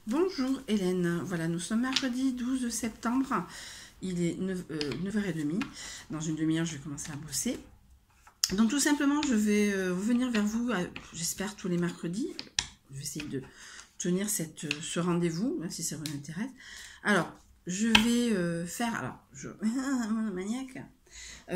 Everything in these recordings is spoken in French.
Bonjour Hélène, voilà, nous sommes mercredi 12 septembre, il est 9h30, dans une demi-heure je vais commencer à bosser. Donc tout simplement je vais venir vers vous, j'espère tous les mercredis, je vais essayer de tenir ce rendez-vous, si ça vous intéresse. Alors, je vais faire, maniaque,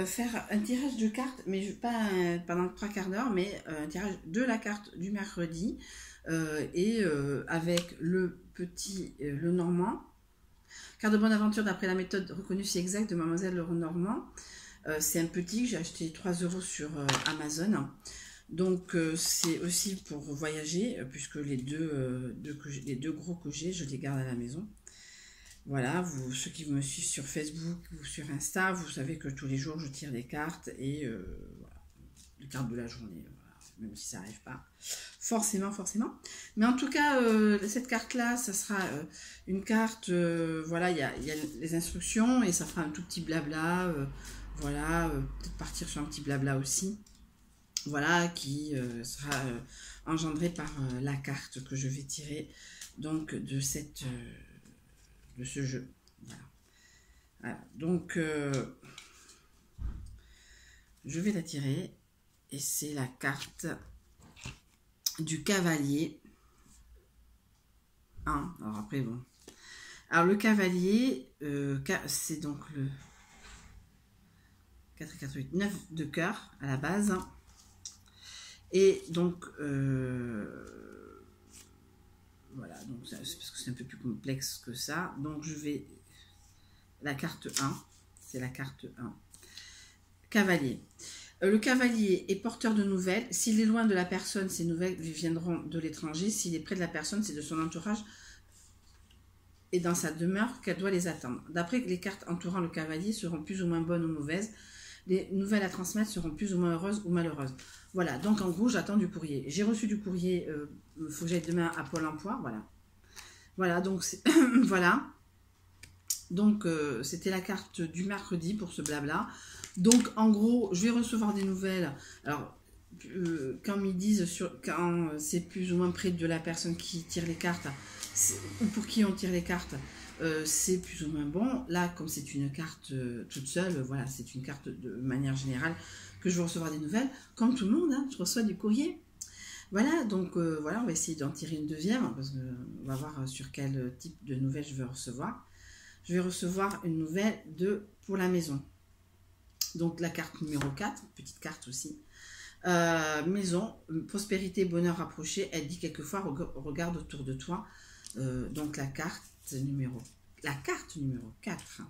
faire un tirage de cartes, mais pas pendant 3/4 d'heure, mais un tirage de la carte du mercredi, avec le petit Lenormand. Carte de bonne aventure d'après la méthode reconnue si exacte de Mademoiselle Lenormand. C'est un petit que j'ai acheté 3 € sur Amazon. Donc c'est aussi pour voyager, puisque les deux gros que j'ai, je les garde à la maison. Voilà, ceux qui me suivent sur Facebook ou sur Insta, vous savez que tous les jours je tire des cartes et voilà, les cartes de la journée, voilà, même si ça n'arrive pas forcément. Mais en tout cas, cette carte-là, ça sera une carte, voilà, il y a les instructions et ça fera un tout petit blabla, voilà, peut-être partir sur un petit blabla aussi, voilà, qui sera engendré par la carte que je vais tirer donc de ce jeu. Voilà. Donc je vais la tirer et c'est la carte du cavalier 1. Alors après bon. Alors le cavalier, c'est donc le 4, 4, 8, 9 de cœur à la base. Et donc voilà, donc c'est parce que c'est un peu plus complexe que ça. Donc je vais... La carte 1, c'est la carte 1. Cavalier. Le cavalier est porteur de nouvelles. S'il est loin de la personne, ces nouvelles lui viendront de l'étranger. S'il est près de la personne, c'est de son entourage et dans sa demeure qu'elle doit les attendre. D'après les cartes entourant le cavalier seront plus ou moins bonnes ou mauvaises. Les nouvelles à transmettre seront plus ou moins heureuses ou malheureuses. Voilà, donc en gros, j'attends du courrier. J'ai reçu du courrier, il faut que j'aille demain à Pôle emploi, voilà. Voilà, donc voilà. Donc, c'était la carte du mercredi pour ce blabla. Donc, en gros, je vais recevoir des nouvelles. Alors, quand ils disent, quand c'est plus ou moins près de la personne qui tire les cartes, ou pour qui on tire les cartes, c'est plus ou moins bon. Là, comme c'est une carte toute seule, voilà, c'est une carte de manière générale que je vais recevoir des nouvelles. Comme tout le monde, hein, je reçois du courrier. Voilà, donc voilà, on va essayer d'en tirer une deuxième, parce qu'on va voir sur quel type de nouvelles je vais recevoir. Je vais recevoir une nouvelle pour la maison. Donc la carte numéro 4, petite carte aussi. Maison, prospérité, bonheur rapproché. Elle dit quelquefois, regarde autour de toi. Donc la carte numéro 4.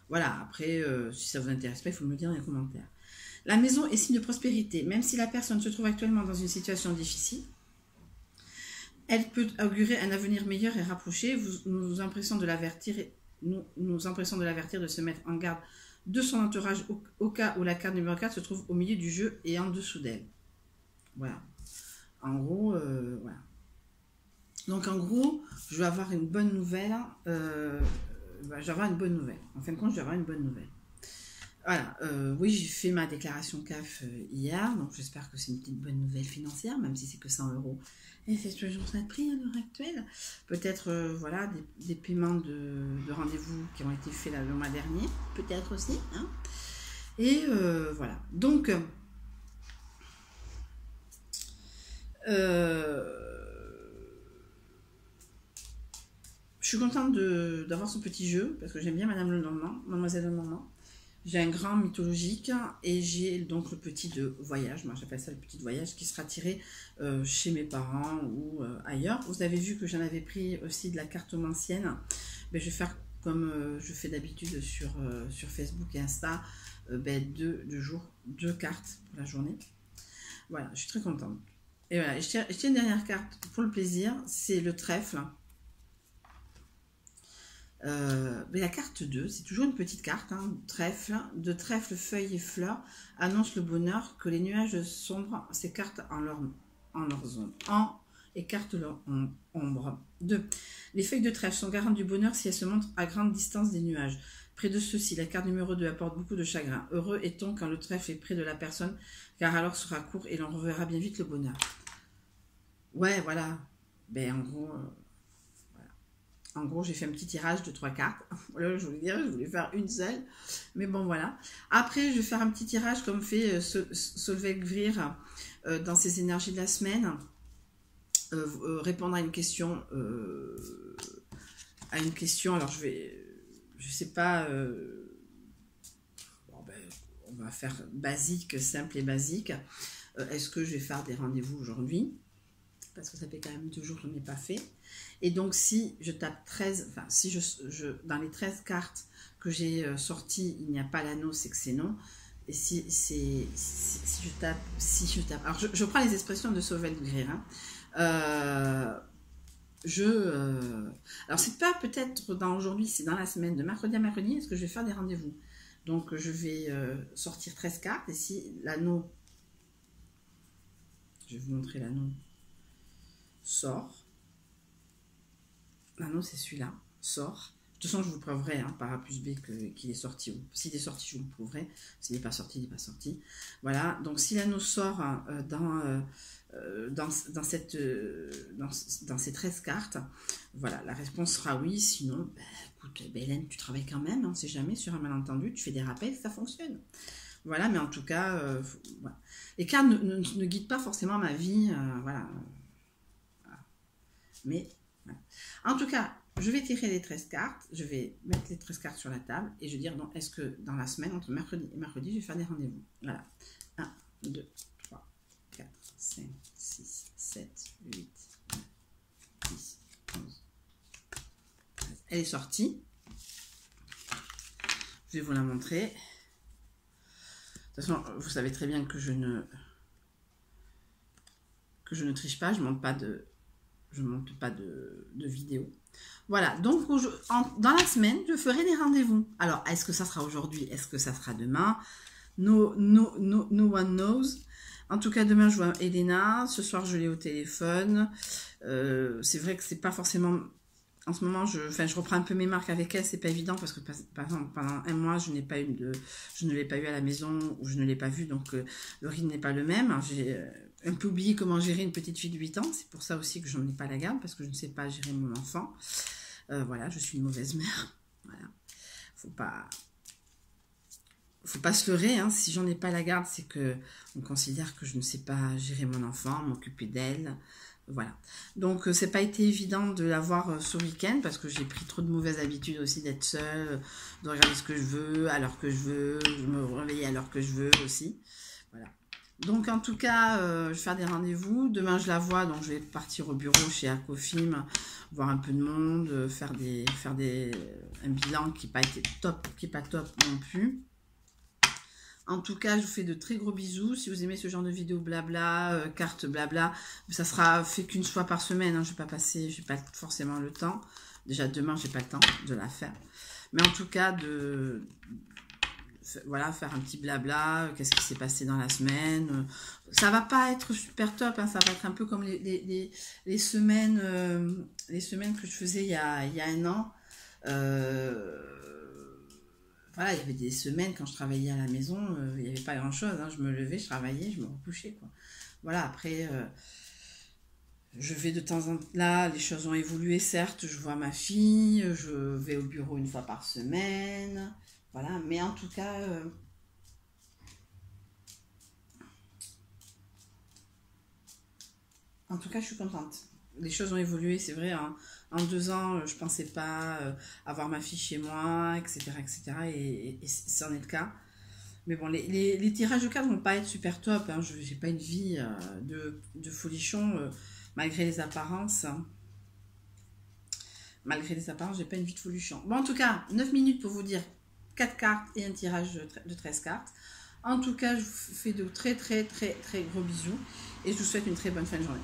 Voilà, après, si ça vous intéresse pas, il faut me le dire dans les commentaires. La maison est signe de prospérité. Même si la personne se trouve actuellement dans une situation difficile, elle peut augurer un avenir meilleur et rapproché. Nous empressons de l'avertir de se mettre en garde de son entourage au cas où la carte numéro 4 se trouve au milieu du jeu et en dessous d'elle. Voilà. En gros, voilà. Donc en gros, je vais avoir une bonne nouvelle. Je vais avoir une bonne nouvelle. En fin de compte, je vais avoir une bonne nouvelle. Voilà, oui, j'ai fait ma déclaration CAF hier, donc j'espère que c'est une petite bonne nouvelle financière, même si c'est que 100 €. Et c'est toujours ça de prix à l'heure actuelle. Peut-être, voilà, des paiements de rendez-vous qui ont été faits le mois dernier, peut-être aussi. Hein. Et voilà, donc, je suis contente d'avoir ce petit jeu, parce que j'aime bien Mademoiselle Lenormand. J'ai un grand mythologique et j'ai donc le petit de voyage, moi j'appelle ça le petit de voyage, qui sera tiré chez mes parents ou ailleurs. Vous avez vu que j'en avais pris aussi de la cartomancienne. Ben, je vais faire comme je fais d'habitude sur Facebook et Insta, deux cartes pour la journée. Voilà, je suis très contente. Et voilà, je tiens une dernière carte pour le plaisir, c'est le trèfle. Mais la carte 2, c'est toujours une petite carte, hein, de trèfle, feuilles et fleurs, annonce le bonheur que les nuages sombres s'écartent en leurs ombres, écartent leur ombre. 2. Les feuilles de trèfle sont garantes du bonheur si elles se montrent à grande distance des nuages. Près de ceux-ci, la carte numéro 2 apporte beaucoup de chagrin. Heureux est-on quand le trèfle est près de la personne, car alors sera court et l'on reverra bien vite le bonheur. Ouais, voilà. Ben, en gros, En gros, j'ai fait un petit tirage de 3 cartes. Voilà, je voulais faire une seule. Mais bon, voilà. Après, je vais faire un petit tirage comme fait Solveig Vrir dans ses énergies de la semaine. Répondre à une question. Alors, je sais pas. Bon, ben, on va faire basique, simple et basique. Est-ce que je vais faire des rendez-vous aujourd'hui? Parce que ça fait quand même 2 jours que je n'ai pas fait. Et donc, si je tape 13, enfin, si dans les 13 cartes que j'ai sorties, il n'y a pas l'anneau, c'est que c'est non. Et si je tape, alors je prends les expressions de Solveig Vrir. Alors, c'est pas peut-être dans aujourd'hui, c'est dans la semaine, de mercredi à mercredi, est-ce que je vais faire des rendez-vous? Donc, je vais sortir 13 cartes. Et si l'anneau, je vais vous montrer l'anneau, sort. L'anneau, c'est celui-là, sort. De toute façon, je vous prouverai par A plus B qu'il est sorti. S'il est sorti, je vous le prouverai. S'il n'est pas sorti, il n'est pas sorti. Voilà, donc si l'anneau sort dans ces 13 cartes, voilà, la réponse sera oui. Sinon, écoute, Hélène, tu travailles quand même, on ne sait jamais, sur un malentendu, tu fais des rappels, ça fonctionne. Voilà, mais en tout cas, voilà. Les cartes ne guident pas forcément ma vie, voilà. Mais, voilà. En tout cas, je vais tirer les 13 cartes, je vais mettre les 13 cartes sur la table et je vais dire, est-ce que dans la semaine, entre mercredi et mercredi, je vais faire des rendez-vous. Voilà. 1, 2, 3, 4, 5, 6, 7, 8, 9, 10, 11, 13. Elle est sortie. Je vais vous la montrer. De toute façon, vous savez très bien que je ne triche pas, je ne monte pas de vidéo. Voilà, donc dans la semaine, je ferai des rendez-vous. Alors, est-ce que ça sera aujourd'hui? Est-ce que ça sera demain? No one knows. En tout cas, demain, je vois Elena. Ce soir, je l'ai au téléphone. C'est vrai que c'est pas forcément... En ce moment, je reprends un peu mes marques avec elle. C'est pas évident parce que, par exemple, pendant un mois, je ne l'ai pas eu à la maison ou je ne l'ai pas vue. Donc, le rythme n'est pas le même. J'ai un peu oublié comment gérer une petite fille de 8 ans. C'est pour ça aussi que je n'en ai pas la garde parce que je ne sais pas gérer mon enfant. Voilà, je suis une mauvaise mère. Voilà. Faut pas se leurrer, si j'en ai pas la garde, c'est que on considère que je ne sais pas gérer mon enfant, m'occuper d'elle, voilà. Donc c'est pas été évident de l'avoir ce week-end parce que j'ai pris trop de mauvaises habitudes aussi d'être seule, de regarder ce que je veux, à l'heure que je veux, de me réveiller à l'heure que je veux aussi, voilà. Donc en tout cas, je vais faire des rendez-vous. Demain je la vois, donc je vais partir au bureau chez Acofim, voir un peu de monde, faire un bilan qui n'est pas top non plus. En tout cas, je vous fais de très gros bisous. Si vous aimez ce genre de vidéo blabla, carte blabla, ça sera fait qu'une fois par semaine. Je vais pas forcément le temps. Déjà demain, j'ai pas le temps de la faire. Mais en tout cas, voilà, faire un petit blabla, qu'est-ce qui s'est passé dans la semaine. Ça va pas être super top, ça va être un peu comme les semaines que je faisais il y a un an. Voilà, il y avait des semaines quand je travaillais à la maison, il n'y avait pas grand chose, je me levais, je travaillais, je me recouchais, quoi. Voilà, après, je vais de temps en temps, là, les choses ont évolué, certes, je vois ma fille, je vais au bureau une fois par semaine, voilà, mais en tout cas, je suis contente. Les choses ont évolué, c'est vrai, en 2 ans, je ne pensais pas avoir ma fille chez moi, etc. Et c'en est le cas. Mais bon, les tirages de cartes ne vont pas être super top. Je n'ai pas une vie de folichon, malgré les apparences. Malgré les apparences, je n'ai pas une vie de folichon. Bon, en tout cas, 9 minutes pour vous dire 4 cartes et un tirage de 13 cartes. En tout cas, je vous fais de très, très, très, très gros bisous. Et je vous souhaite une très bonne fin de journée.